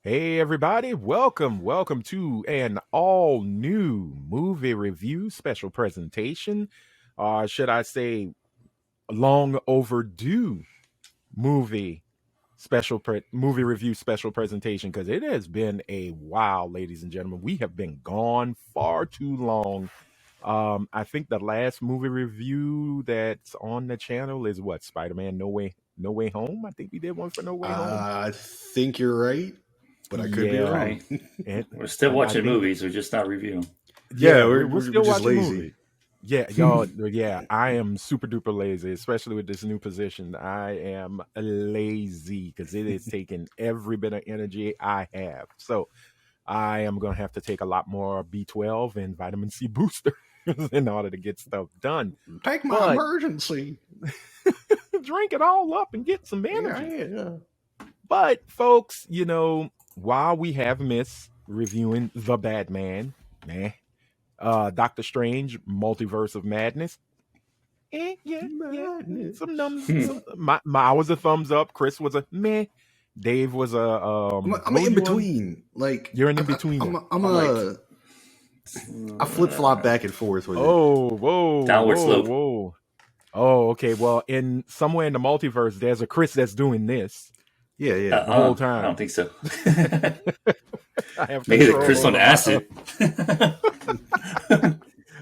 Hey everybody, welcome to an all new movie review special presentation. Should I say long overdue movie movie review special presentation because it has been a while, ladies and gentlemen. We have been gone far too long. I think the last movie review that's on the channel is what, Spider-Man No Way Home. I think we did one for No Way Home. I think you're right, but I could be Yeah, wrong. and We're still I watching think movies. We're just not reviewing. yeah, we're, we're we're still just watching lazy. movies. Yeah, y'all. Yeah, I am super duper lazy, especially with this new position. I am lazy because it is taking every bit of energy I have. So I am going to have to take a lot more B12 and vitamin C booster in order to get stuff done. Take my But emergency. drink it all up and get some Yeah, energy. yeah. But folks, while we have missed reviewing The Batman, Doctor Strange, Multiverse of Madness. Yeah. Madness. Some numbers. I was a thumbs up. Chris was a meh. Dave was a I'm in between. Like You're an in between. I flip flop back and forth with it. Whoa, Downward slope. Whoa. Oh, okay. Well, in somewhere in the multiverse, there's a Chris that's doing this. Yeah. The whole time. I don't think so. I have Maybe the control Chris on over acid.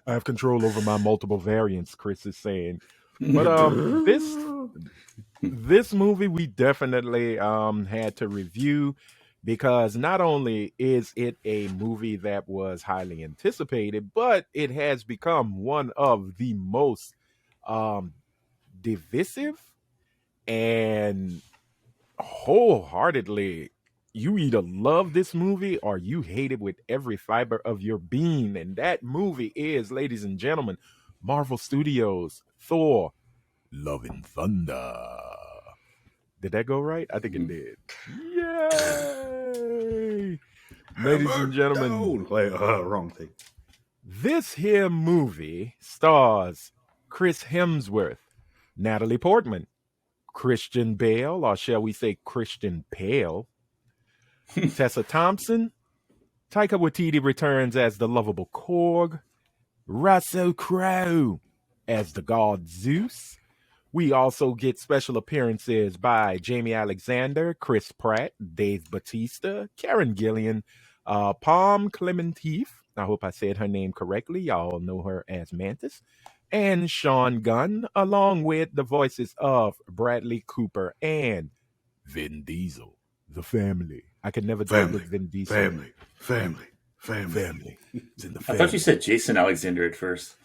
I have control over my multiple variants, Chris is saying. But this movie we definitely had to review because not only is it a movie that was highly anticipated, but it has become one of the most divisive and wholeheartedly, you either love this movie or you hate it with every fiber of your being. And that movie is, ladies and gentlemen, Marvel Studios Thor Love and Thunder. Did that go right? I think it did. Yay! Ladies and gentlemen, Wrong thing. this here movie stars Chris Hemsworth, Natalie Portman, Christian Bale, or shall we say Christian Pale, Tessa Thompson, Taika Waititi returns as the lovable Korg, Russell Crowe as the god Zeus. We also get special appearances by Jamie Alexander, Chris Pratt, Dave Bautista, Karen Gillian, Palm Clementif. I hope I said her name correctly. Y'all know her as Mantis. And Sean Gunn, along with the voices of Bradley Cooper and Vin Diesel, the family. I could never do it with Vin Diesel. Family. It's in the I family. thought you said Jason Alexander at first.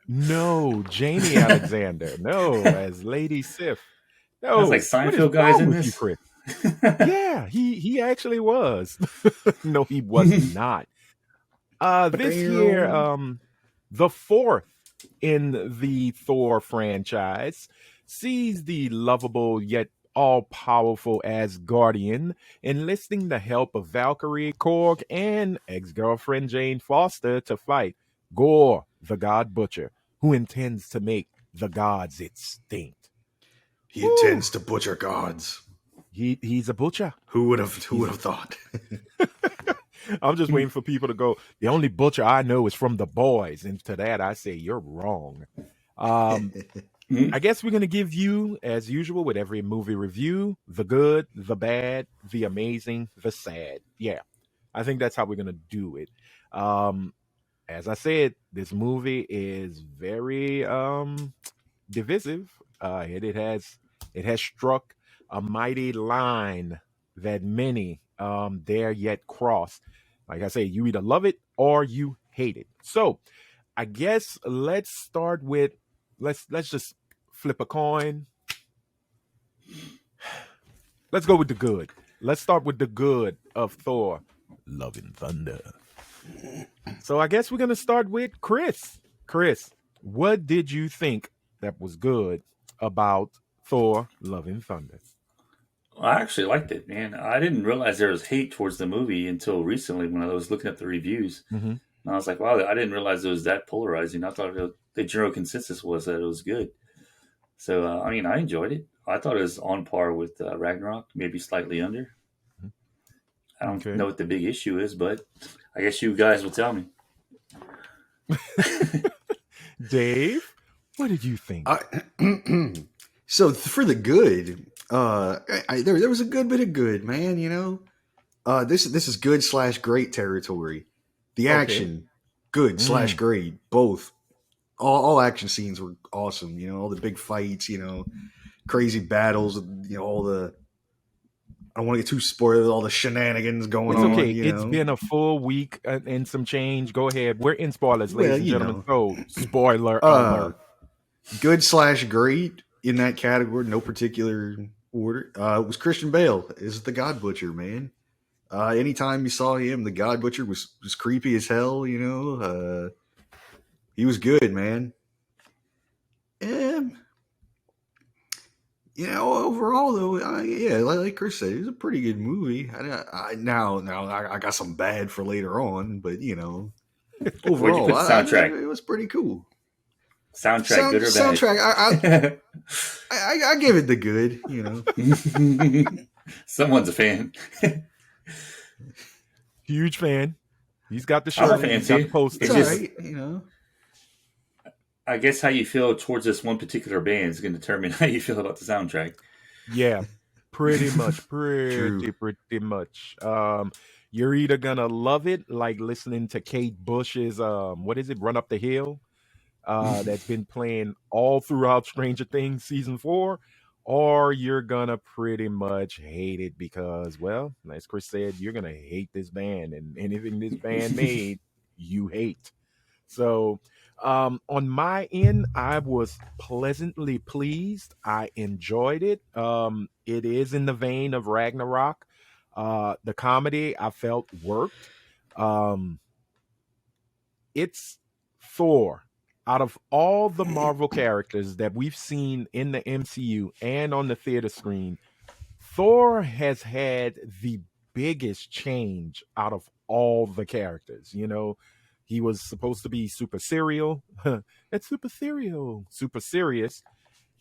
No, Jamie Alexander. No, as Lady Sif. No, That's like what is Seinfeld guys wrong in with this. you, Chris? Yeah, he actually was. No, he was not. This year, the fourth in the Thor franchise sees the lovable yet all-powerful Asgardian enlisting the help of Valkyrie, Korg, and ex-girlfriend Jane Foster to fight Gore, the God Butcher, who intends to make the gods extinct. He intends to butcher gods. He's a butcher. Who would have thought? I'm just waiting for people to go, the only butcher I know is from The Boys. And to that, I say, you're wrong. I guess we're going to give you, as usual, with every movie review, the good, the bad, the amazing, the sad. Yeah, I think that's how we're going to do it. As I said, this movie is very divisive. It has struck a mighty line that many dare yet cross. Like I say, you either love it or you hate it. So I guess let's start with let's just flip a coin. Let's go with the good. Let's start with the good of Thor Love and Thunder. So I guess we're gonna start with Chris. Chris, what did you think that was good about Thor Love and Thunder? I actually liked it, man. I didn't realize there was hate towards the movie until recently when I was looking at the reviews. Mm-hmm. And I was like, wow, I didn't realize it was that polarizing. I thought the general consensus was that it was good. So, I enjoyed it. I thought it was on par with Ragnarok, maybe slightly under. I don't Okay. know what the big issue is, but I guess you guys will tell me. Dave, what did you think? So for the good, there was a good bit of good, man. This is good slash great territory. The Okay. action, good slash Mm. great, both. All action scenes were awesome. All the big fights. Crazy battles. All the. I don't want to get too spoiled. All the shenanigans going It's on. okay. It's been a full week and some change. Go ahead. We're in spoilers, Well, ladies and gentlemen. So, spoiler Uh, alert. good slash great in that category, no particular order. It was Christian Bale is the God Butcher, man. Anytime you saw him, the God Butcher was creepy as hell. He was good, man. And overall though, yeah, like Chris said, it was a pretty good movie. Now I got some bad for later on, but Where'd you overall, put the soundtrack? it was pretty cool. Soundtrack, good or bad? Soundtrack, I give it the good. Someone's a fan. Huge fan. He's got the I'm a shirt. fan He's got the too. poster. It's It's all just, right. I guess how you feel towards this one particular band is going to determine how you feel about the soundtrack. Yeah, pretty much. True. Pretty much. You're either gonna love it, like listening to Kate Bush's what is it, Run Up the Hill? That's been playing all throughout Stranger Things season 4, or you're gonna pretty much hate it because, well, as Chris said, you're gonna hate this band, and anything this band made, you hate. So, on my end, I was pleasantly pleased. I enjoyed it. It is in the vein of Ragnarok. The comedy I felt worked. Um, it's Thor. Out of all the Marvel characters that we've seen in the MCU and on the theater screen, Thor has had the biggest change out of all the characters. He was supposed to be super serial. That's super serial, super serious.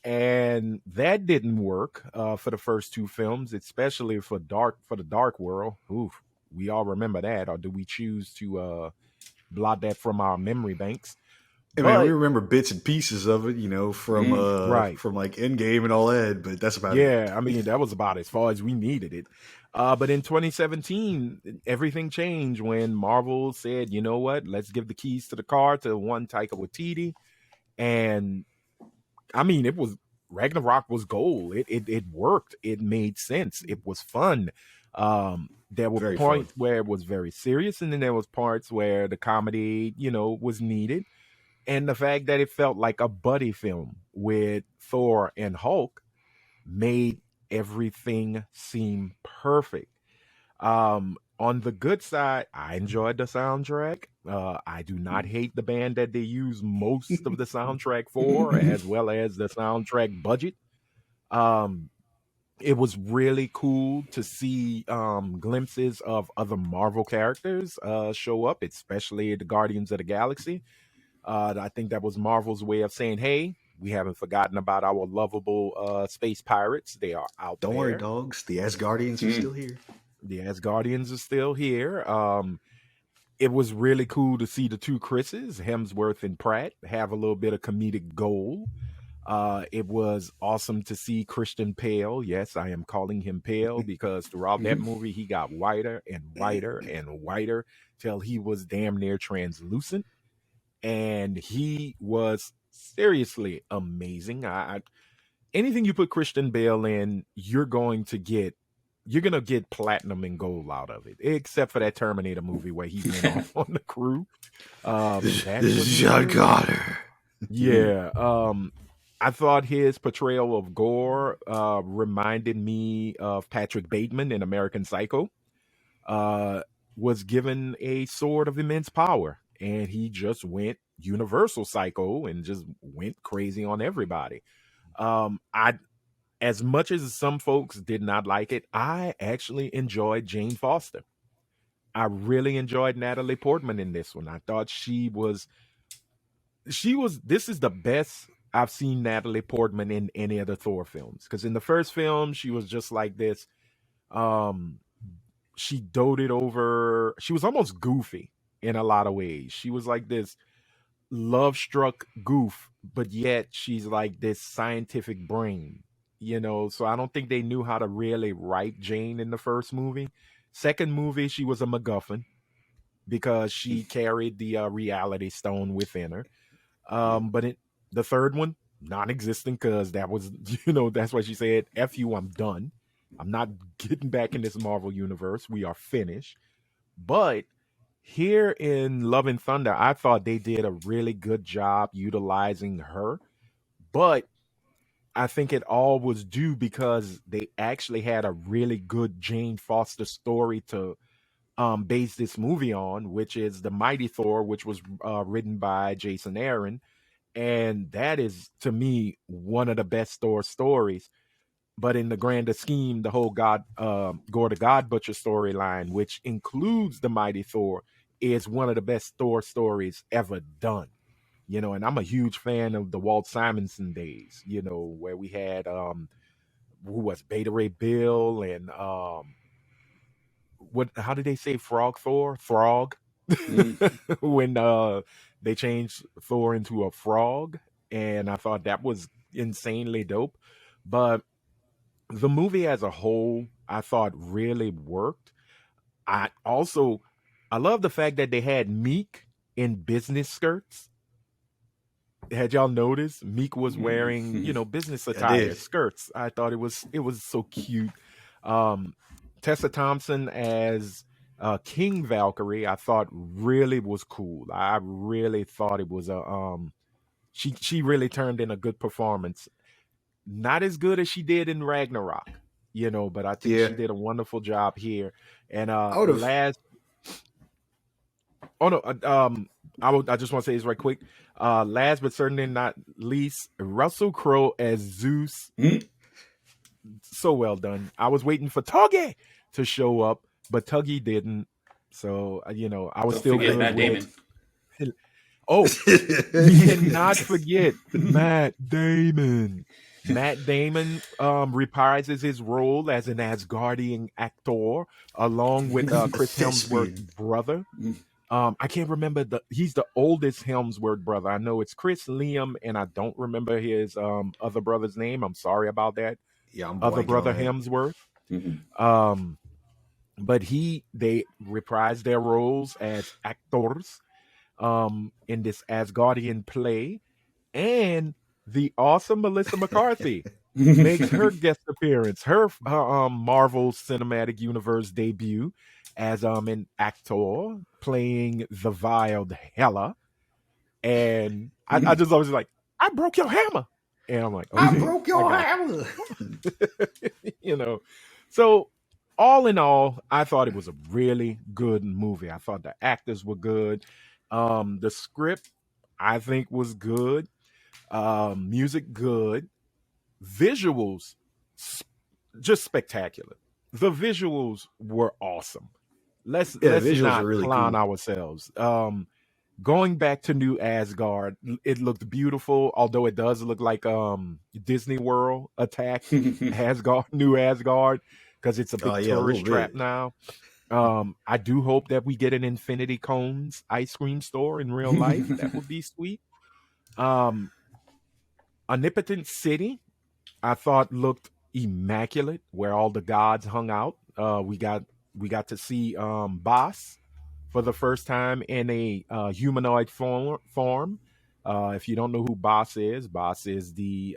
And that didn't work for the first two films, especially for the Dark World. Oof, we all remember that, or do we choose to blot that from our memory banks? I mean, we But remember bits and pieces of it, right, from like Endgame and all that, but that's about it. yeah, I mean, that was about as far as we needed it. But in 2017, everything changed when Marvel said, you know what, let's give the keys to the car to one Taika Waititi. And I mean, it was Ragnarok was gold. It worked. It made sense. It was fun. There were Very fun. points where it was very serious, and then there was parts where the comedy, was needed. And the fact that it felt like a buddy film with Thor and Hulk made everything seem perfect. On the good side, I enjoyed the soundtrack. I do not hate the band that they use most of the soundtrack for, as well as the soundtrack budget. Um, it was really cool to see glimpses of other Marvel characters show up, especially the Guardians of the Galaxy. I think that was Marvel's way of saying, "Hey, we haven't forgotten about our lovable space pirates. They are out Don't worry, there. dogs. The Asgardians are still here. The Asgardians are still here." It was really cool to see the two Chris's, Hemsworth and Pratt, have a little bit of comedic gold. It was awesome to see Christian Pale. Yes, I am calling him Pale because throughout that movie he got whiter and whiter and whiter till he was damn near translucent, and he was seriously amazing. Anything you put Christian Bale in, you're gonna get platinum and gold out of it, except for that Terminator movie where he went off on the crew. That This is was John weird. Carter. Yeah. I thought his portrayal of Gore reminded me of Patrick Bateman in American Psycho. Uh, was given a sword of immense power, and he just went universal psycho and just went crazy on everybody. I As much as some folks did not like it, I actually enjoyed Jane Foster. I really enjoyed Natalie Portman in this one. I thought this is the best I've seen Natalie Portman in any of the Thor films. Because in the first film, she was just like this. Um, she doted over. She was almost goofy in a lot of ways. She was like this love struck goof, but yet she's like this scientific brain. So I don't think they knew how to really write Jane in the first movie. Second movie, she was a MacGuffin because she carried the reality stone within her. But the third one, non-existent because that was, that's why she said, "F you, I'm done. I'm not getting back in this Marvel universe. We are finished." But here in Love and Thunder, I thought they did a really good job utilizing her. But I think it all was due because they actually had a really good Jane Foster story to base this movie on, which is The Mighty Thor, which was written by Jason Aaron. And that is, to me, one of the best Thor stories. But in the grander scheme, the whole Gore the God Butcher storyline, which includes the Mighty Thor, is one of the best Thor stories ever done. And I'm a huge fan of the Walt Simonson days, where we had who was Beta Ray Bill and how did they say Frog Thor? Frog. When they changed Thor into a frog. And I thought that was insanely dope. But the movie as a whole, I thought really worked. I love the fact that they had Meek in business skirts. Had y'all noticed Meek was wearing, business attire, skirts? I thought it was so cute. Tessa Thompson as King Valkyrie, I thought really was cool. I really thought it was she really turned in a good performance. Not as good as she did in Ragnarok, but I think she did a wonderful job here. And last, oh no, I just want to say this right quick. Last but certainly not least, Russell Crowe as Zeus. So well done. I was waiting for Tuggy to show up, but Tuggy didn't. So I was still good Matt Damon. Oh, we cannot forget Matt Damon. Matt Damon reprises his role as an Asgardian actor along with Chris Hemsworth's brother. I can't remember he's the oldest Hemsworth brother. I know it's Chris Liam, and I don't remember his other brother's name. I'm sorry about that. Yeah, I'm other brother on Hemsworth. But they reprised their roles as actors in this Asgardian play, and the awesome Melissa McCarthy makes her guest appearance, her Marvel Cinematic Universe debut as an actor playing the Wild Hela. And I just always like, "I broke your hammer," and I'm like, "Okay, I broke your hammer." So all in all, I thought it was a really good movie. I thought the actors were good. The script, I think, was good. Music, good. Visuals, just spectacular. The visuals were awesome. Let's not really clown cool. ourselves. Going back to New Asgard, it looked beautiful, although it does look like Disney World attacked New Asgard, because it's a big tourist trap now. I do hope that we get an Infinity Cones ice cream store in real life. That would be sweet. Omnipotent City, I thought looked immaculate, where all the gods hung out. We got to see Boss for the first time in a humanoid form. If you don't know who Boss is the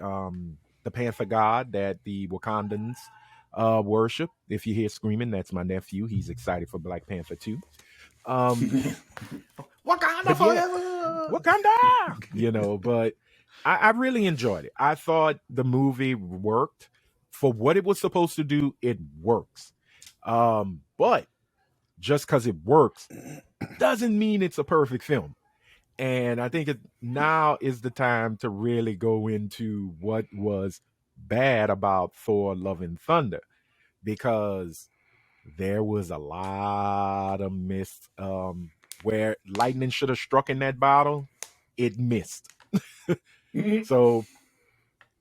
Panther god that the Wakandans worship. If you hear screaming, that's my nephew. He's excited for Black Panther 2. Wakanda forever. Wakanda. But I really enjoyed it. I thought the movie worked for what it was supposed to do. It works. But just because it works doesn't mean it's a perfect film. And I think now is the time to really go into what was bad about Thor: Love and Thunder, because there was a lot of missed where lightning should have struck in that bottle. It missed. So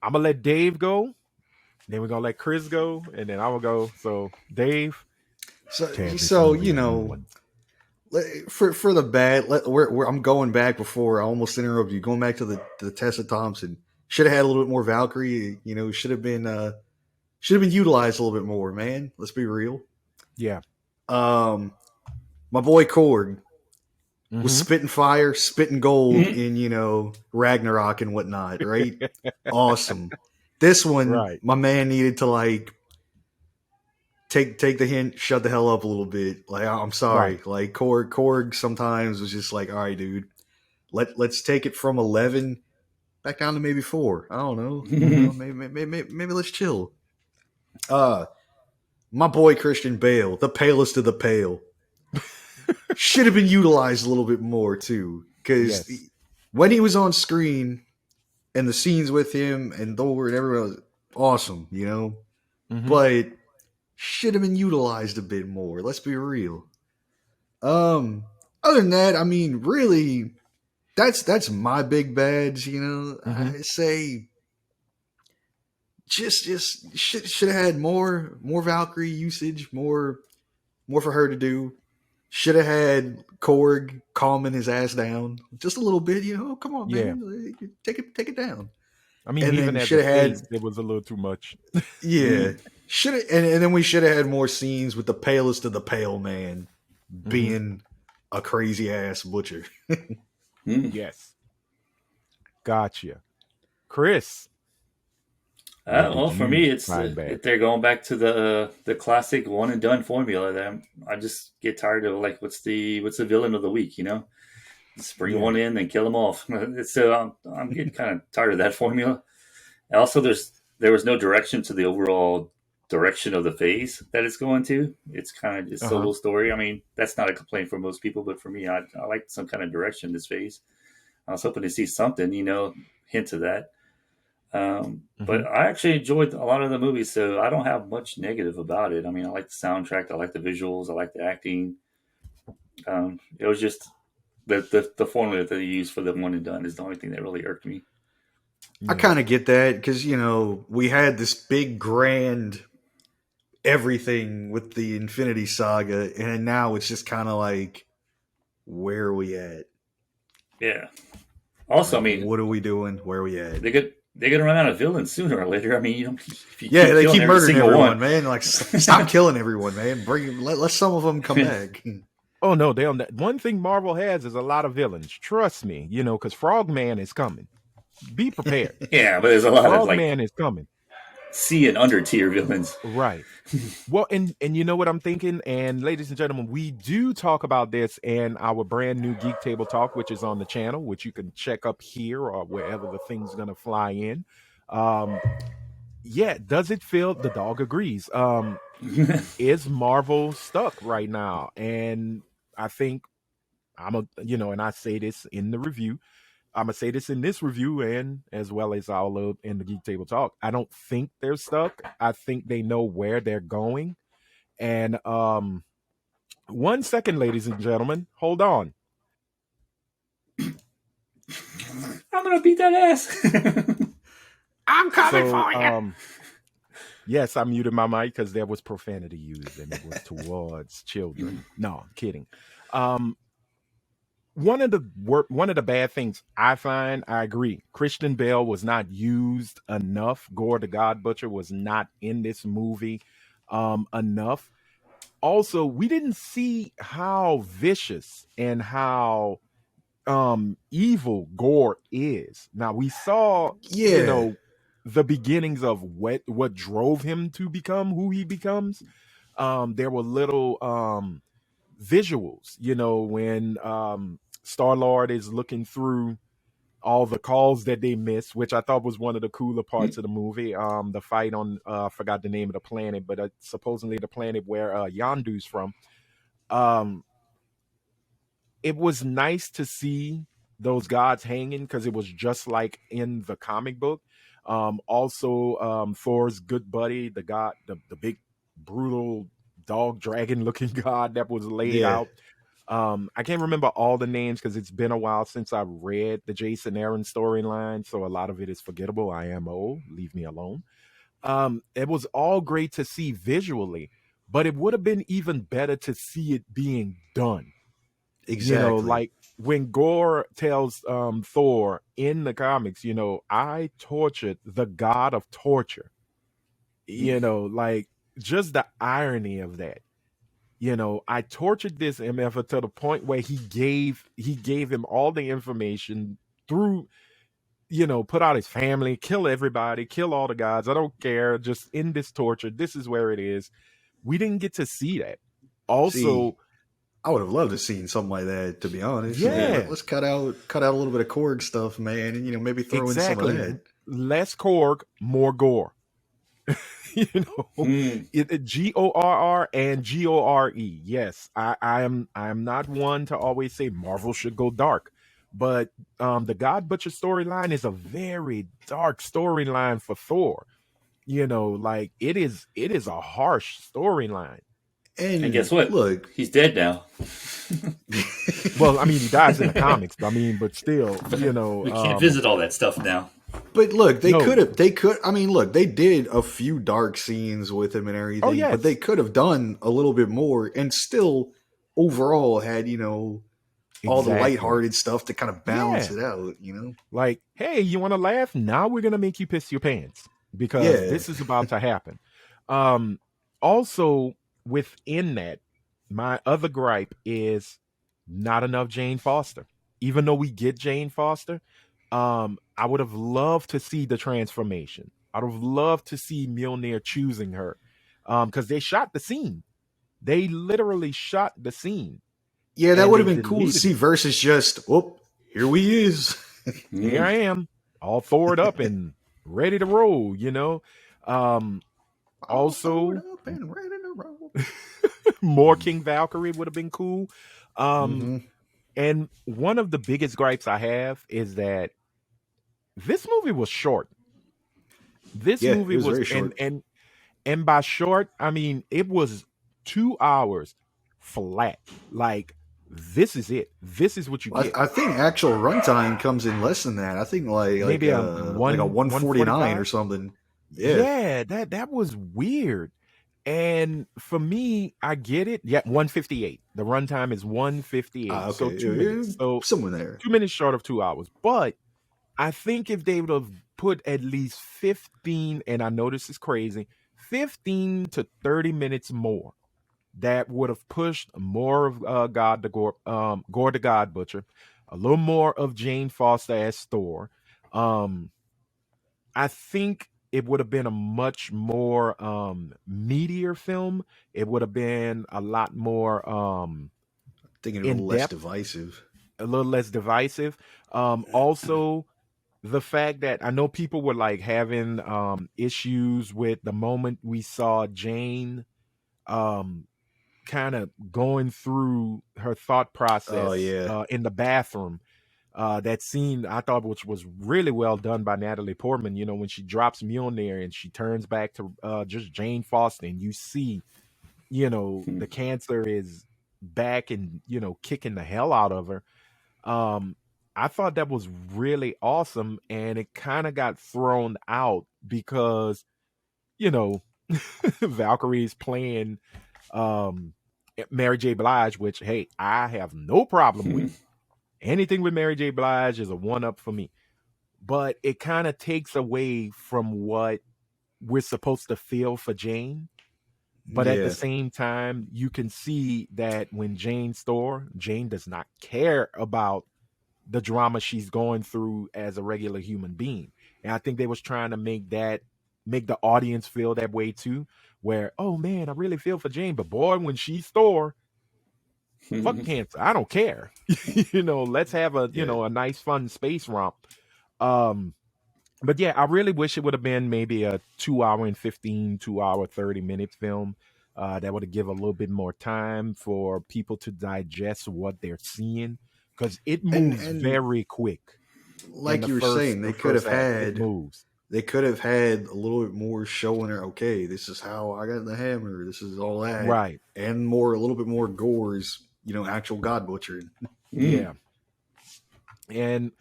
I'm gonna let Dave go. Then we're gonna let Chris go, and then I will go. So Dave, So, Tear this so movie you a new know, one. for the bad, I'm going back before I almost interrupted you. Going back to the Tessa Thompson, should have had a little bit more Valkyrie. You know, should have been utilized a little bit more. Man, let's be real. Yeah. Um, my boy Korg was Mm-hmm. spitting fire, spitting gold Mhm. in Ragnarok and whatnot. Right, awesome. This one, Right. my man needed to like take the hint, shut the hell up a little bit. Like I'm sorry, Right. like Korg sometimes was just like, all right, dude, let's take it from 11 back down to maybe 4. I don't know, maybe let's chill. Uh, my boy Christian Bale, the palest of the pale, should have been utilized a little bit more too, because Yes. when he was on screen and the scenes with him and Thor and everyone was awesome, Mm-hmm. but should have been utilized a bit more. Let's be real. Um, Other than that, I mean, really, that's my big bads. Mm-hmm. I say just should have had more Valkyrie usage, more for her to do. Should have had Korg calming his ass down just a little bit. Come on, Yeah. man, take it down. I mean, And even then as a should have face, had it was a little too much. yeah, should have and then we should have had more scenes with the palest of the pale man Mm-hmm. being a crazy ass butcher. Yes. Gotcha. Chris, what did Well, for me, you it's find bad? they're going back to the classic one and done formula. That I just get tired of. Like, what's the villain of the week? Just bring Yeah. one in and kill them off. So I'm getting kind of tired of that formula. And also, there was no direction to the overall direction of the phase that it's going to. It's kind of just Uh-huh. solo story. I mean, that's not a complaint for most people, but for me, I like some kind of direction this phase. I was hoping to see something, hint of that. Mm-hmm. But I actually enjoyed a lot of the movie, so I don't have much negative about it. I mean, I like the soundtrack, I like the visuals, I like the acting. It was just the formula that they used for the one and done is the only thing that really irked me. I Yeah. kind of get that because we had this big grand everything with the Infinity Saga, and now it's just kind of like, where are we at? Yeah. Also, I Like, mean, what are we doing? Where are we at? they're gonna run out of villains sooner or later. I mean, if you Yeah, keep they killing keep every murdering single everyone, one. man. Like, stop killing everyone, man. Let some of them come back. Oh no, they don't. One thing Marvel has is a lot of villains. Trust me, because Frogman is coming. Be prepared. Yeah, but there's a lot of like Frogman is coming. C and under tier villains. Right. Well, and you know what I'm thinking? And ladies and gentlemen, we do talk about this in our brand new Geek Table Talk, which is on the channel, which you can check up here or wherever the thing's gonna fly in. Um, yeah, does it feel the dog agrees? Is Marvel stuck right now? And I think and I say this in the review. I'm gonna say this in this review and as well as all of in the Geek Table Talk. I don't think they're stuck. I think they know where they're going. And 1 second, ladies and gentlemen, hold on. I'm gonna beat that ass. I'm coming So for you. yes, I muted my mic because there was profanity used and it was towards children. No, I'm kidding. Um, one of the bad things I find, I agree. Christian Bale was not used enough. Gore the God Butcher was not in this movie enough. Also, we didn't see how vicious and how evil Gore is. Now we saw, Yeah, the beginnings of what drove him to become who he becomes. There were little visuals, when Star Lord is looking through all the calls that they missed, which I thought was one of the cooler parts of the movie. The fight on I forgot the name of the planet, but supposedly the planet where Yondu's from. Um, it was nice to see those gods hanging because it was just like in the comic book. Also, Thor's good buddy, the god, the big brutal dog dragon looking god that was laid yeah. out. I can't remember all the names because it's been a while since I read the Jason Aaron storyline, so a lot of it is forgettable. I am old. Leave me alone. It was all great to see visually, but it would have been even better to see it being done. Exactly. Like when Gore tells Thor in the comics, I tortured the god of torture. Like just the irony of that. I tortured this MF to the point where he gave him all the information through, put out his family, kill everybody, kill all the gods. I don't care. Just end this torture. This is where it is. We didn't get to see that. See, Also, I would have loved to seen something like that, to be honest. yeah, Let's cut out a little bit of Korg stuff, man, and maybe throw in some of exactly. that. Less Korg, more gore. Gorr and Gore. Yes, I am not one to always say Marvel should go dark, but the God Butcher storyline is a very dark storyline for Thor. Like it is a harsh storyline. And guess what? Look, he's dead now. Well, I mean, he dies in the comics. But still, we can't visit all that stuff now. But look, they could. I mean, look, they did a few dark scenes with him and everything. Oh, yes. But they could have done a little bit more, and still, overall, had all the lighthearted stuff to kind of balance it out. Like, hey, you want to laugh? Now we're gonna make you piss your pants because this is about to happen. Also, within that, my other gripe is not enough Jane Foster. Even though we get Jane Foster, I would have loved to see the transformation. I would have loved to see Mjolnir choosing her, because they shot the scene. They literally shot the scene. Yeah, that would have been cool to see versus just, here he is. Here I am, all Thored up and ready to roll. Also, up and ready to roll. more King Valkyrie would have been cool. And one of the biggest gripes I have is that this movie was short. This movie was very short. And by short, I mean it was 2 hours flat. Like, this is it. This is what you get. I think actual runtime comes in less than that. I think maybe a 149 or something. Yeah, that was weird. And for me, I get it. Yeah, 158. The runtime is 158. Okay. So 2 minutes. So somewhere there. 2 minutes short of 2 hours. But I think if they would have put at least 15, and I know this is crazy, 15 to 30 minutes more, that would have pushed more of Gore the God Butcher, a little more of Jane Foster as Thor. I think it would have been a much more meatier film. It would have been a lot more thinking a little less divisive. A little less divisive. Also, the fact that I know people were like having issues with the moment we saw Jane kind of going through her thought process in the bathroom. That scene I thought which was really well done by Natalie Portman, when she drops Mjolnir and she turns back to just Jane Foster, and you see, the cancer is back and, kicking the hell out of her. I thought that was really awesome, and it kind of got thrown out because, Valkyrie's playing Mary J. Blige, which, hey, I have no problem with. Anything with Mary J. Blige is a one-up for me. But it kind of takes away from what we're supposed to feel for Jane. But at the same time, you can see that when Jane's Thor, Jane does not care about the drama she's going through as a regular human being. And I think they was trying to make the audience feel that way too, where, oh man, I really feel for Jane. But boy, when she's Thor, fuck cancer, I don't care. Let's have a a nice fun space romp. But yeah, I really wish it would have been maybe a 2 hour and 15, 2 hour 30-minute film. That would have given a little bit more time for people to digest what they're seeing, because it moves very quick. Like you were saying, they could have had a little bit more showing her, okay, this is how I got the hammer, this is all that. Right. And a little bit more Gore's, actual God butchering. Yeah. And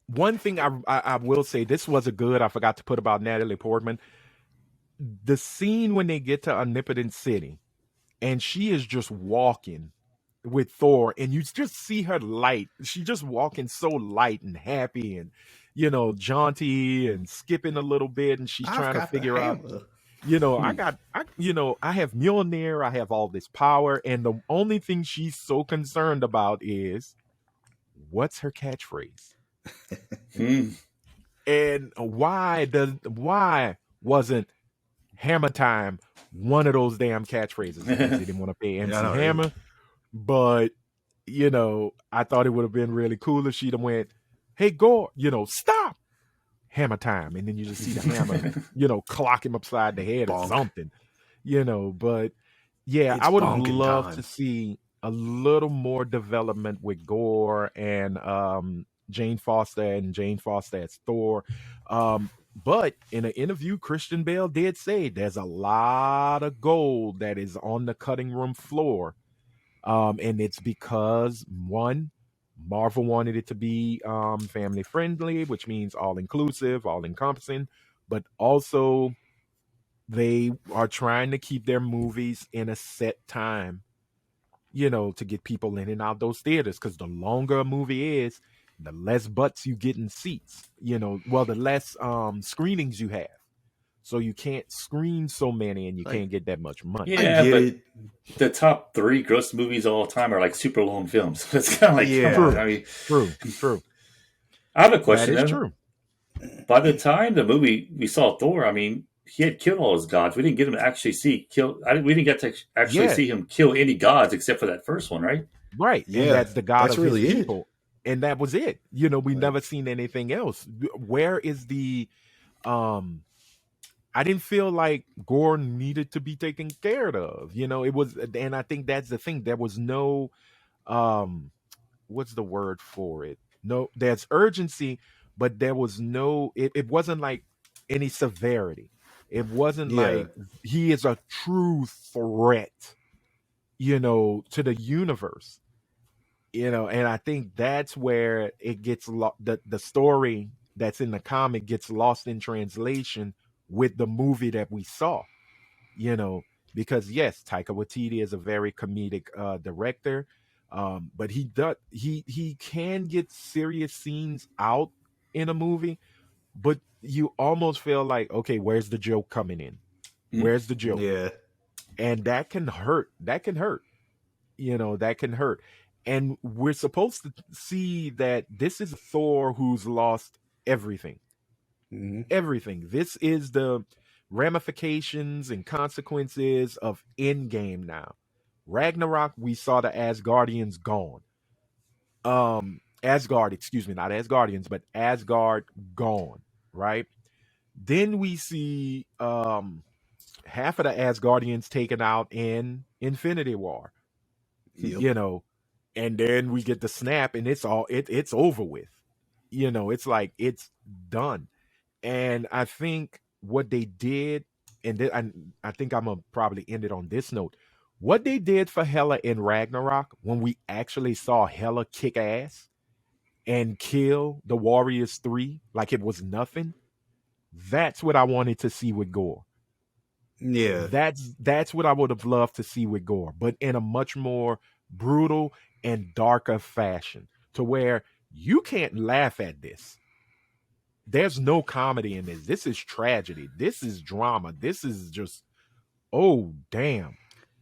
one thing I will say, this was I forgot to put about Natalie Portman. The scene when they get to Omnipotent City, and she is just walking with Thor, and you just see her light. She just walking so light and happy and jaunty and skipping a little bit, and she's I've trying to got the figure out, hammer. I have Mjolnir, I have all this power, and the only thing she's so concerned about is what's her catchphrase. And why wasn't hammer time one of those damn catchphrases? Because they didn't want to pay MC Hammer. But I thought it would have been really cool if she'd have went, "Hey, Gore, stop, hammer time," and then you just see the hammer, clock him upside the head or something, But yeah, It's I would have loved time to see a little more development with Gore and Jane Foster as Thor. But in an interview, Christian Bale did say there's a lot of gold that is on the cutting room floor. And it's because, one, Marvel wanted it to be family friendly, which means all inclusive, all encompassing, but also they are trying to keep their movies in a set time, to get people in and out those theaters. Because the longer a movie is, the less butts you get in seats, the less screenings you have. So you can't screen so many and you can't get that much money. Yeah, but the top 3 gross movies of all time are like super long films. It's kind of like, True. I have a question. That is true. By the time the movie we saw Thor, he had killed all his gods. We didn't get him to actually we didn't get to actually see him kill any gods except for that first one, right? Right. Yeah. And that's the god of really his people. And that was it. We never seen anything else. Where is the I didn't feel like Gore needed to be taken care of. It was, and I think that's the thing. There was no what's the word for it? No, there's urgency, but there was no it wasn't like any severity. It wasn't like he is a true threat, to the universe. And I think that's where it gets the story that's in the comic gets lost in translation with the movie that we saw, because yes, Taika Waititi is a very comedic director, but he can get serious scenes out in a movie, but you almost feel like, okay, where's the joke coming in? Where's the joke? Yeah. And that can hurt. That can hurt. And we're supposed to see that this is Thor who's lost everything. Everything. This is the ramifications and consequences of Endgame now. Ragnarok, we saw the Asgardians gone. Asgard, excuse me, not Asgardians, but Asgard gone, right? Then we see half of the Asgardians taken out in Infinity War. And then we get the snap and it's over with. It's like it's done. And I think what they did, and I think I'm going to probably end it on this note. What they did for Hela in Ragnarok, when we actually saw Hela kick ass and kill the Warriors 3 like it was nothing, that's what I wanted to see with Gore. Yeah. That's what I would have loved to see with Gore, but in a much more brutal and darker fashion, to where you can't laugh at this. There's no comedy in this. This is tragedy. This is drama. This is just, oh, damn.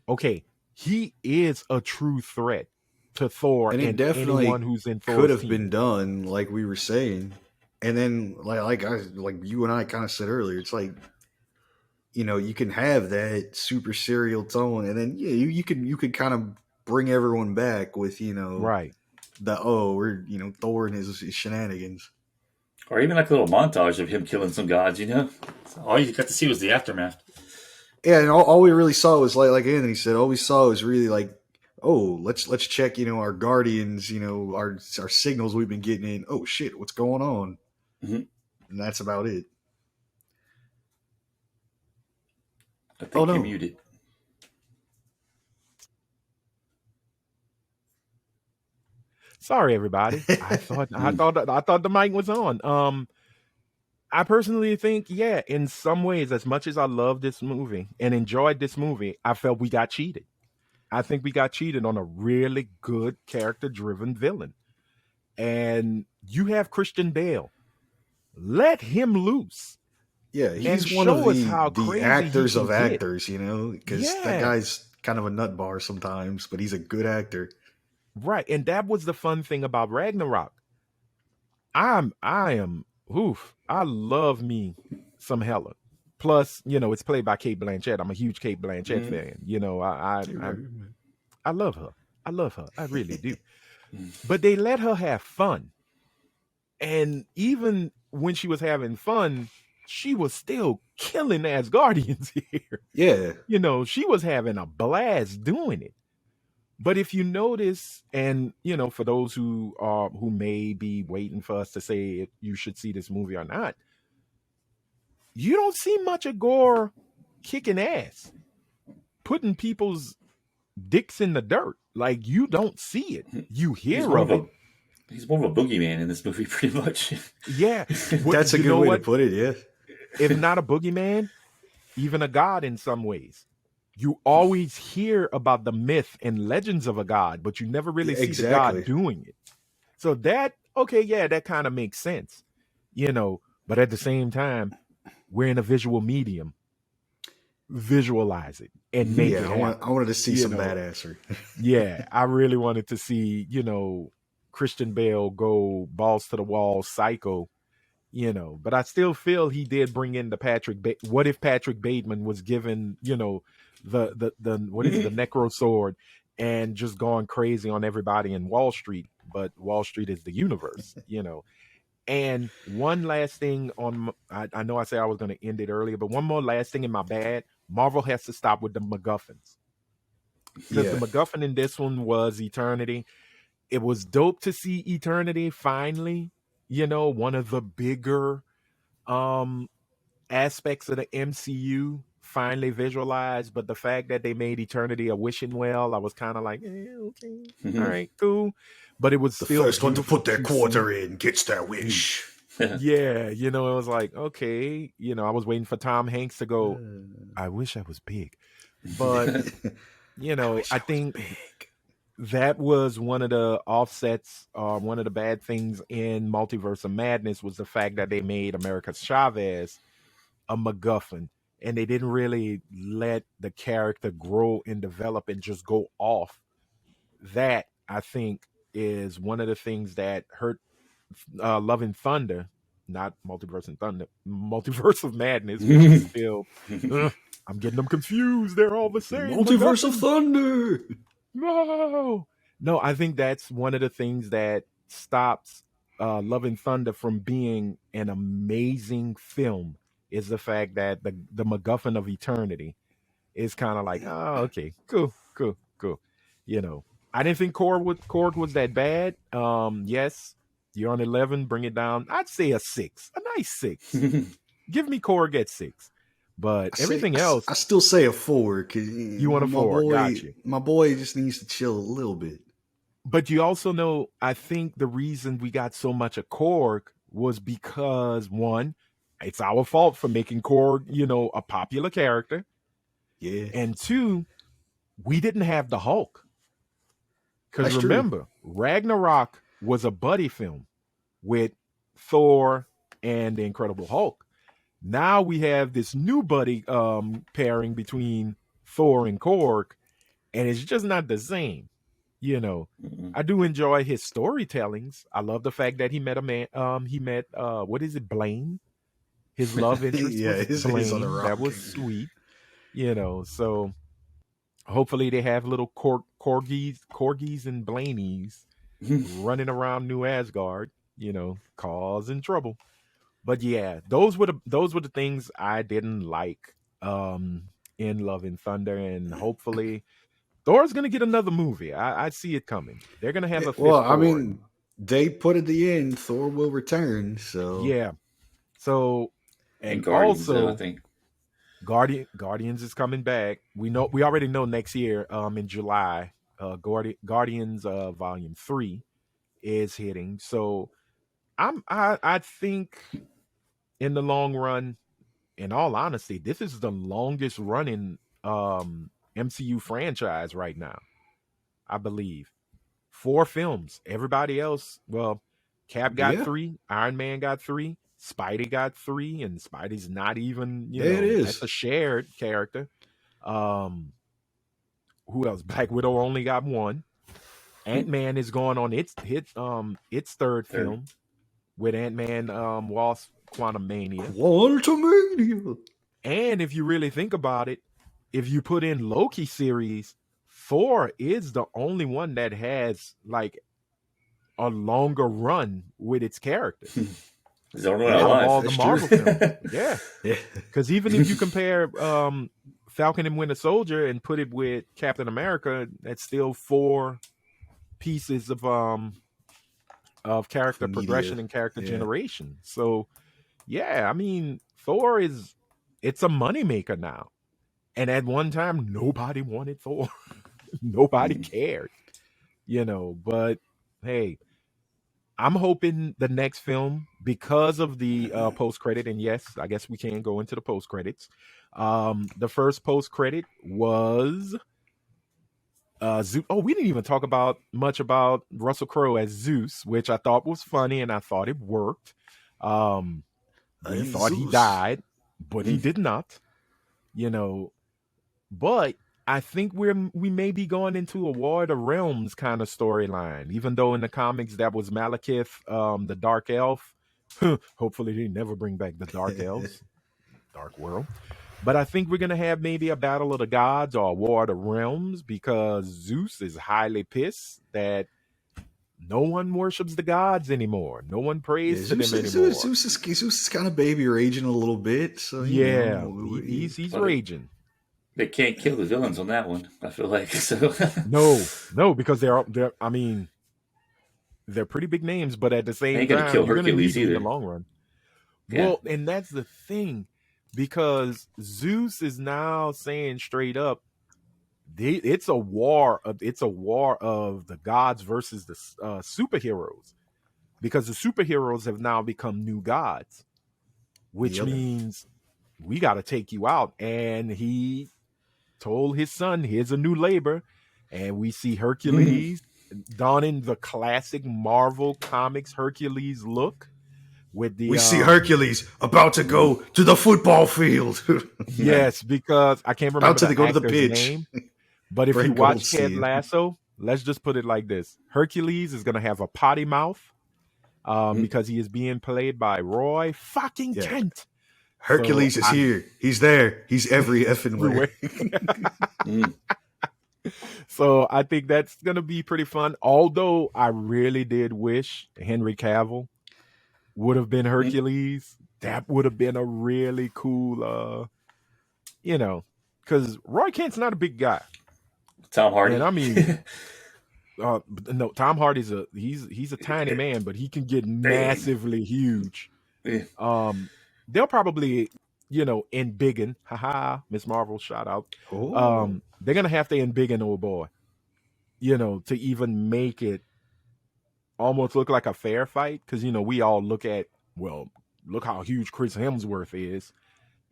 Okay, he is a true threat to Thor, and it definitely anyone who's in Thor's could have team. been done, like we were saying. And then, like you and I kind of said earlier, it's like, you can have that super serial tone, and then you could kind of bring everyone back with right. We're Thor and his shenanigans. Or even like a little montage of him killing some gods, All you got to see was the aftermath. Yeah, and all we really saw was like Anthony said, all we saw was really like, oh, let's check, our guardians, our signals we've been getting in. Oh shit, what's going on? Mm-hmm. And that's about it. I think you're muted. Sorry, everybody. I thought the mic was on. I personally think, in some ways, as much as I love this movie and enjoyed this movie, I felt we got cheated. I think we got cheated on a really good character-driven villain. And you have Christian Bale. Let him loose Yeah, and he's one of show us how the crazy he actors can of get. actors, because that Yeah, guy's kind of a nut bar sometimes, but he's a good actor. right. And that was the fun thing about Ragnarok. I love me some Hella. Plus, it's played by Kate Blanchett. I'm a huge Kate Blanchett Mhm. fan. I love her. I love her. I really do. Mm. But they let her have fun. And even when she was having fun, she was still killing Asgardians here. Yeah, She was having a blast doing it. But if you notice, and for those who may be waiting for us to say if you should see this movie or not, you don't see much of Gore kicking ass, putting people's dicks in the dirt. Like you don't see it. You He's hear more of of it. a he's more of a boogeyman in this movie, pretty much. Yeah. that's a You good know way to what? put it. Yeah, If not a boogeyman, even a god in some ways. You always hear about the myth and legends of a god, but you never really see the god exactly. doing it. So that, okay, yeah, that kind of makes sense, but at the same time, we're in a visual medium. Visualize it and make Yeah, it I happen. wanted to see You some know, badassery. yeah, I really wanted to see, Christian Bale go balls to the wall psycho, but I still feel he did bring in the what if Patrick Bateman was given, the what is it, the necro sword and just going crazy on everybody in Wall Street, but Wall Street is the universe. And one last thing I know I said I was going to end it earlier, but one more last thing in my bad. Marvel has to stop with the MacGuffins because the Yeah, MacGuffin in this one was Eternity. It was dope to see Eternity finally, one of the bigger um aspects of the MCU finally visualized, but the fact that they made Eternity a wishing well, I was kind of like, okay, all right, cool. But it was the still first one to beautiful put their to see. quarter in gets their wish. Yeah, it was like, okay, I was waiting for Tom Hanks to go, I wish I was big. But, I wish I I was think big. that was one of the offsets, one of the bad things in Multiverse of Madness was the fact that they made America Chavez a MacGuffin, and they didn't really let the character grow and develop and just go off. That I think is one of the things that hurt Love and Thunder, not Multiverse and Thunder, Multiverse of Madness, which is still. I'm getting them confused. They're all the same. Multiverse of MacGuffin. Thunder. No, no. I think that's one of the things that stops Love and Thunder from being an amazing film is the fact that the MacGuffin of eternity is kind of like, oh, okay, cool, cool, cool. You know, I didn't think Korg was that bad. Yes, you're on 11. Bring it down. I'd say a 6, a nice 6. Give me Korg at 6, but everything I else, still say a 4 because you want a 4. Got you. my boy just needs to chill a little bit. But you also know, I think the reason we got so much of Korg was because one, it's our fault for making Korg, a popular character, Yeah, and two, we didn't have the Hulk. Because that's true. remember, Ragnarok was a buddy film with Thor and the Incredible Hulk. Now we have this new buddy pairing between Thor and Korg, and it's just not the same. you know I do enjoy his storytellings. I love the fact that he met a man, he met what is it, Blaine. His love interest Yeah, was his other Blaine. That rock. was sweet. So hopefully they have little corgis and Blainies running around New Asgard, causing trouble. But yeah, those were the things I didn't like in Love and Thunder, and hopefully Thor's gonna get another movie. I see it coming. They're gonna have a Well, fifth I Thor. mean, they put at the end, Thor will return. So Yeah. So, and and Guardians, though, I also think. Guardians is coming back. We already know next year, in July, Guardians Volume 3 is hitting. So I think in the long run, in all honesty, this is the longest running MCU franchise right now, I believe. 4 films. Everybody else, well, Cap got Yeah, 3, Iron Man got 3, Spidey got 3, and Spidey's not even, yeah, it that's is. a shared character. Um, who else? Black Widow only got 1. Ant-Man is going on its third Third. film with Ant-Man Wasp Quantumania. Quantumania. And if you really think about it, if you put in Loki series, Thor is the only one that has like a longer run with its characters He's the only one Yeah, out of alive. all the that's Marvel true. films. Yeah. Yeah, Because even if you compare Falcon and Winter Soldier and put it with Captain America, that's still 4 pieces of character media. progression and character Yeah, generation. So yeah, I mean, Thor it's a moneymaker now. And at one time, nobody wanted Thor. Nobody cared, but hey, I'm hoping the next film, because of the post credit, and yes, I guess we can go into the post credits. The first post credit was Zeus. Oh, we didn't even talk about much about Russell Crowe as Zeus, which I thought was funny and I thought it worked. Um, I we am thought he Zeus. died, but he did not. You know, but I think we may be going into a War of the Realms kind of storyline, even though in the comics that was Malekith, the Dark Elf. Hopefully they never bring back the Dark Elves, Dark World. But I think we're gonna have maybe a Battle of the Gods or a War of the Realms because Zeus is highly pissed that no one worships the gods anymore. No one Yeah, prays to Zeus, them Zeus, anymore. Zeus is kind of baby raging a little bit, so Yeah, he's Well, raging. they can't kill the villains on that one. I feel like so. No, because they're. I mean, they're pretty big names, but at the same Ain't gonna time, kill you're gonna need Hercules them in the either. long run. Yeah. Well, and that's the thing, because Zeus is now saying straight up, it's a war of the gods versus the superheroes, because the superheroes have now become new gods, which Yep. means we got to take you out. And he told his son, "Here's a new labor," and we see Hercules donning the classic Marvel Comics Hercules look with the We see Hercules about to go to the football field. yes, because I can't About remember to the go to the actor's pitch. name, but if you Fred watch Ted Goldstein. Lasso, let's just put it like this: Hercules is gonna have a potty mouth, because he is being played by Roy fucking Yeah. Kent. Hercules is here. He's there. He's every effing way. So I think that's gonna be pretty fun. Although I really did wish Henry Cavill would have been Hercules. That would have been a really cool, because Roy Kent's not a big guy, Tom and Hardy. I mean, no, Tom Hardy's he's a tiny man, but he can get Bang. massively huge. Yeah. They'll probably, embiggen. Haha, Miss Marvel, shout out. Oh. They're gonna have to embiggen old boy, to even make it almost look like a fair fight. Because we all look look how huge Chris Hemsworth is,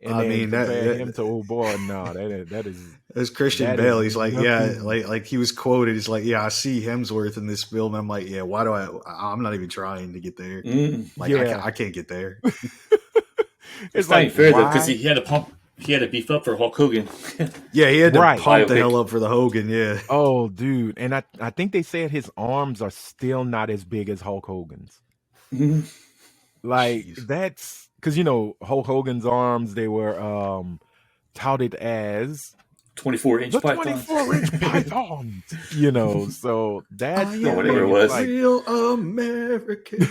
and I then mean compare him that to old boy. No, that is as Christian that is Bale, he's like, yeah, nothing. like he was quoted. He's like, yeah, I see Hemsworth in this film. I'm like, yeah, why do I'm not even trying to get there. Like, Yeah, I can't get there. it's It's not like even fair though, because why? he had to pump. He had to beef up for Hulk Hogan. Yeah, he had to Right. pump the Biopic. hell up for the Hogan. Yeah, Oh, dude, and I think they said his arms are still not as big as Hulk Hogan's. Like jeez. that's because Hulk Hogan's arms, they were touted as 24-inch the pythons. 24-inch pythons. So that's I the Or whatever am it thing. It's a was. like real American.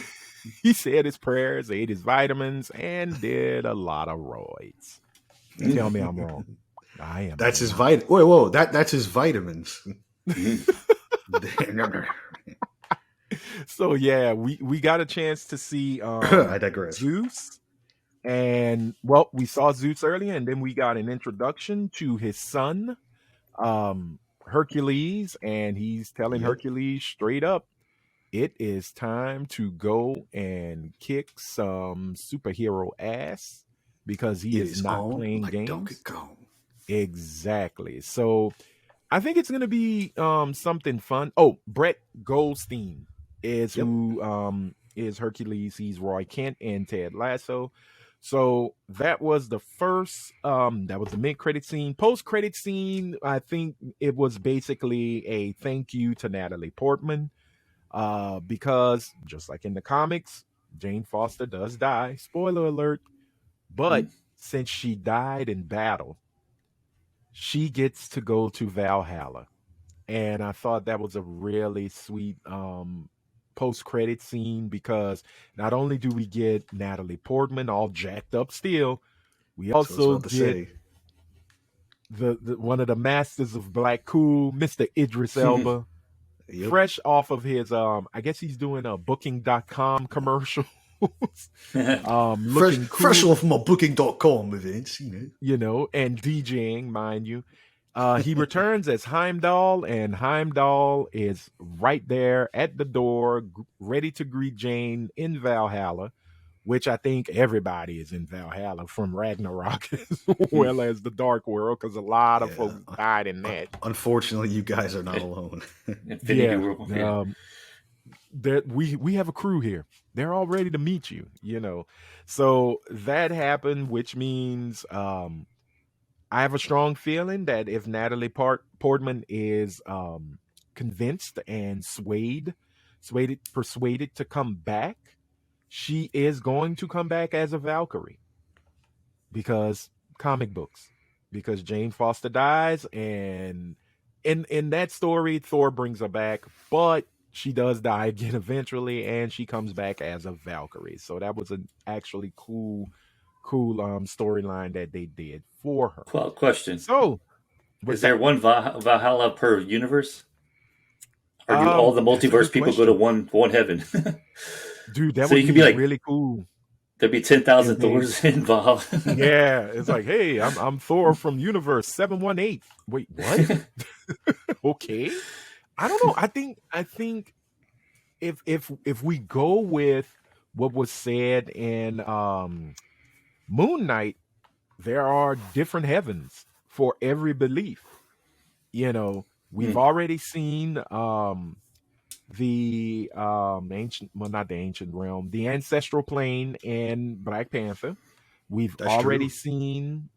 he said his prayers, ate his vitamins, and did a lot of roids. Tell me I'm wrong. I am. That's his not. Whoa, that's his vitamins. So yeah, we got a chance to see I digress. Zeus. And well, we saw Zeus earlier, and then we got an introduction to his son, Hercules, and he's telling Yep. Hercules straight up, it is time to go and kick some superhero ass because he It is is not on playing like Donkey games. Kong. Exactly. So I think it's gonna be something fun. Oh, Brett Goldstein is Yep. who is Hercules. He's Roy Kent and Ted Lasso. So that was the first that was the mid credit scene. Post credit scene, I think it was basically a thank you to Natalie Portman. Because just like in the comics, Jane Foster does die. Spoiler alert. But Mm. since she died in battle, she gets to go to Valhalla. And I thought that was a really sweet post credit scene because not only do we get Natalie Portman all jacked up still, we So I was also about to get say. the one of the masters of black cool, Mr. Idris Elba, Yep. fresh off of his I guess he's doing a booking.com commercial. Fresh, Looking fresh cool, off my booking.com events, you know. and DJing, mind you. He returns as Heimdall, and Heimdall is right there at the door, ready to greet Jane in Valhalla, which I think everybody is in Valhalla from Ragnarok as well as the Dark World, because a lot of Yeah. folks died in that. Unfortunately, you guys are not alone. Infinity Yeah, War. Yeah. that we have a crew here. They're all ready to meet you. So that happened, which means I have a strong feeling that if Natalie Portman is convinced and persuaded to come back, she is going to come back as a Valkyrie because comic books. Because Jane Foster dies, and in that story, Thor brings her back, but she does die again eventually, and she comes back as a Valkyrie. So that was an actually cool storyline that they did for her. Question: So what's Is there that? one Valhalla per universe, or do all the That's a good multiverse people go to question, one heaven? dude. That So would you could be be like, really cool. there'd be 10,000 If they, Thors involved. yeah, it's like, hey, I'm Thor from Universe 718. Wait, what? Okay, I don't know. I think if we go with what was said in Moon Knight, there are different heavens for every belief. We've Mm, already seen the ancient, well, not the ancient realm, the ancestral plane in Black Panther. We've That's already true. seen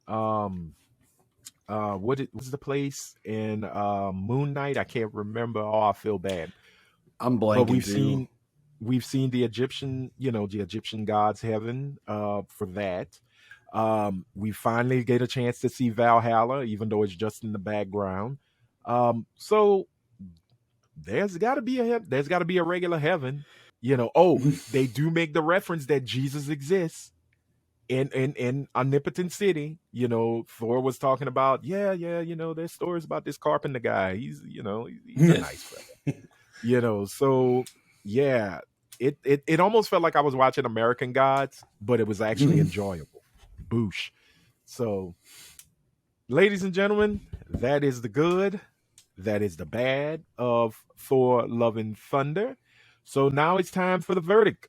what's the place in Moon Knight? I can't remember. Oh, I feel bad. I'm But blanking too. we've seen the Egyptian gods heaven for that. We finally get a chance to see Valhalla, even though it's just in the background. So there's got to be a regular heaven. Oh, they do make the reference that Jesus exists in omnipotent city. Thor was talking about, yeah, there's stories about this carpenter guy. He's a yeah. nice fella. So yeah, it almost felt like I was watching American Gods, but it was actually enjoyable. Boosh. So, ladies and gentlemen, that is the good, that is the bad of Thor Love and Thunder. So now it's time for the verdict.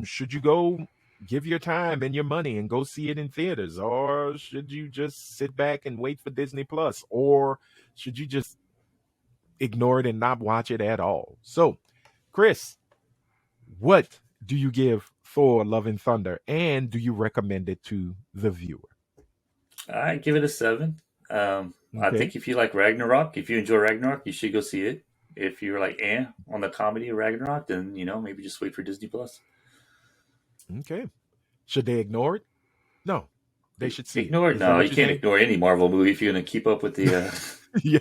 Should you go give your time and your money and go see it in theaters, or should you just sit back and wait for Disney Plus, or should you just ignore it and not watch it at all? So, Chris, what do you give Thor Love and Thunder, and do you recommend it to the viewer? I give it a 7. I Okay. think if you like Ragnarok, if you enjoy Ragnarok, you should go see it. If you're like on the comedy of Ragnarok, then maybe just wait for Disney Plus. Okay. Should they ignore it? No, they should see it. Ignore it? Is that No, what you you're can't saying? ignore any Marvel movie if you're going to keep up with the. Yeah,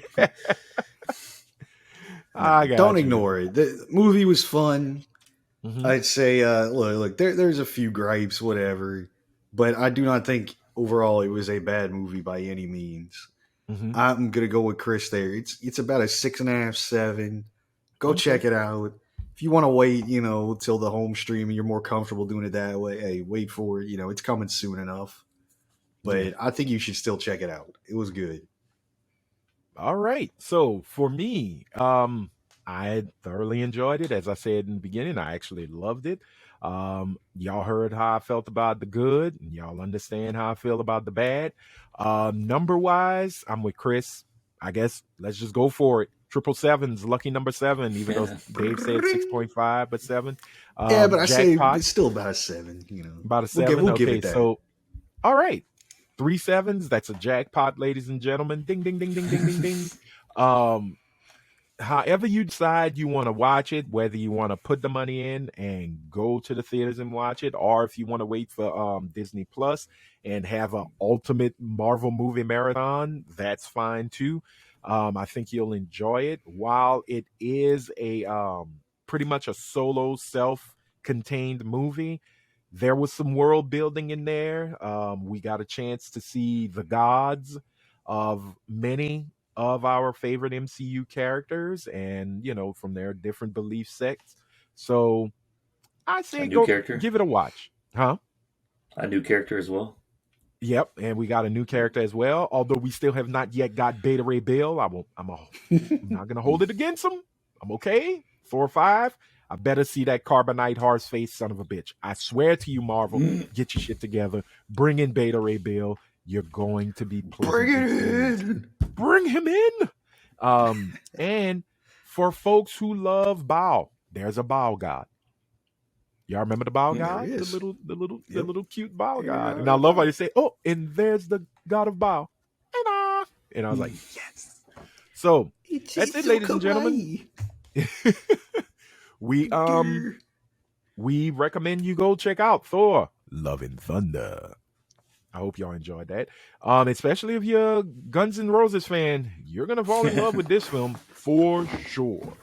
No, I don't got you. ignore it. The movie was fun. Hmm. I'd say, look, there's a few gripes, whatever, but I do not think overall it was a bad movie by any means. Hmm. I'm gonna go with Chris there. It's about a 6.5, 7. Go Okay. check it out. If you want to wait, till the home stream and you're more comfortable doing it that way, hey, wait for it. It's coming soon enough. Yeah. But I think you should still check it out. It was good. All right. So for me, I thoroughly enjoyed it. As I said in the beginning, I actually loved it. Y'all heard how I felt about the good, and y'all understand how I feel about the bad. Number wise, I'm with Chris. I guess let's just go for it. Triple sevens, lucky number 7, even though Dave said 6.5, but 7. Yeah, but I say Jackpot, it's still about a 7. about a We'll 7. give Okay, it that. so all right. 3 sevens, that's a jackpot, ladies and gentlemen. Ding, ding, ding, ding, ding, ding, ding. However you decide you want to watch it, whether you want to put the money in and go to the theaters and watch it, or if you want to wait for Disney Plus and have an ultimate Marvel movie marathon, that's fine too. I think you'll enjoy it. While it is a pretty much a solo self-contained movie, there was some world building in there. We got a chance to see the gods of many of our favorite MCU characters, and from their different belief sects. So I A say new go character. give it a watch. Huh? A new character as well. Yep, and we got a new character as well. Although we still have not yet got Beta Ray Bill. I'm not gonna hold it against him. I'm okay. 4 or 5. I better see that carbonite horse face son of a bitch. I swear to you, Marvel, get your shit together. Bring in Beta Ray Bill. You're going to be Bring it in. Bring him in. And for folks who love Bao, there's a Bao god. Y'all remember the Bao god? There The is. little cute Bao Yeah. god. And I love how you say, "Oh, and there's the god of Bao." And I was like, yes. So that's it, ladies and gentlemen. We recommend you go check out Thor: Love and Thunder. I hope y'all enjoyed that. Especially if you're a Guns N' Roses fan, you're gonna fall in love with this film for sure.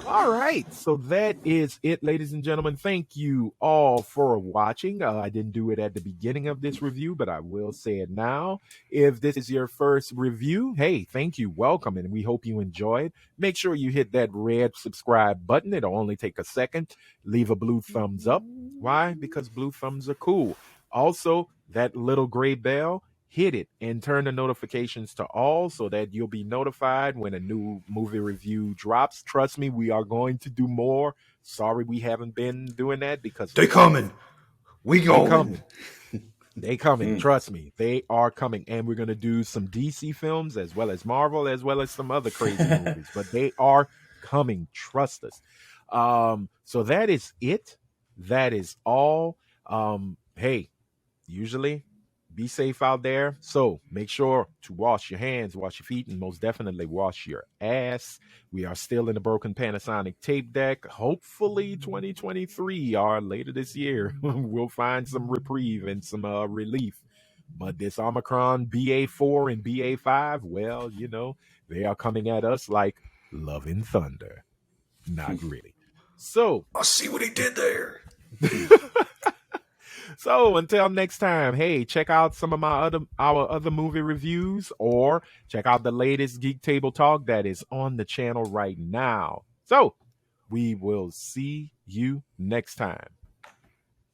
All right, so that is it, ladies and gentlemen. Thank you all for watching. I didn't do it at the beginning of this review, but I will say it now. If this is your first review, hey, thank you, welcome, and we hope you enjoyed. Make sure you hit that red subscribe button. It'll only take a second. Leave a blue thumbs up. Why? Because blue thumbs are cool. Also, that little gray bell, hit it and turn the notifications to all so that you'll be notified when a new movie review drops. Trust me, we are going to do more. Sorry we haven't been doing that because They coming. We going. They coming. Trust me, they are coming. And we're going to do some DC films as well as Marvel, as well as some other crazy movies. But they are coming. Trust us. So that is it. That is all. Hey, usually be safe out there. So make sure to wash your hands, wash your feet, and most definitely wash your ass. We are still in the broken Panasonic tape deck. Hopefully 2023 or later this year, we'll find some reprieve and some relief. But this Omicron BA4 and BA5, well, they are coming at us like love and thunder. Not really. So I see what he did there. So until next time, hey, check out some of our other movie reviews, or check out the latest Geek Table Talk that is on the channel right now. So we will see you next time.